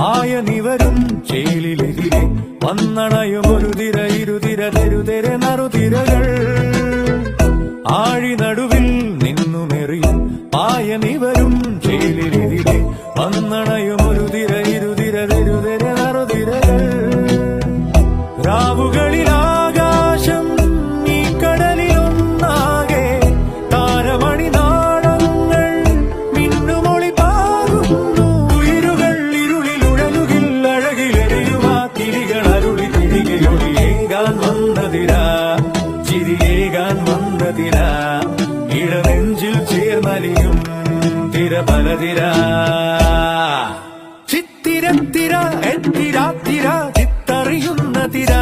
ആയനിവരും ചേലിലെതിരെ വന്നണയും ഒരു തിര ഇരുതിര തെരുതെരെ നറുതിരകൾ ആഴി നടുവിൽ നിന്നുമെറിയും ആയനിവരും ചേലിലെതിരെ വന്നണയും ഒരു തിര ഇരുതിര തെരുതെരെ നറുതിരകൾ രാവുകളിൽ ആകാശം ഈ കടലിലൊന്നാകെ താരമണി നാളങ്ങൾ മിന്നുമൊളി പാകുന്നു ഉയരുകൾ ഇരുളിലുഴലുകിൽ അഴകിലെറിയുവാ തിരികൾ അരുളി തിരികെയൊളിയേകാൻ വന്നതിരാ ചിരിയേകാൻ വന്നതിരാ ഇടനെഞ്ചിൽ ചേർന്നലിയും തിര പലതിരാ ചിത്തിരത്തിര എത്തിരാത്തിര ചിത്തറിയുന്ന തിര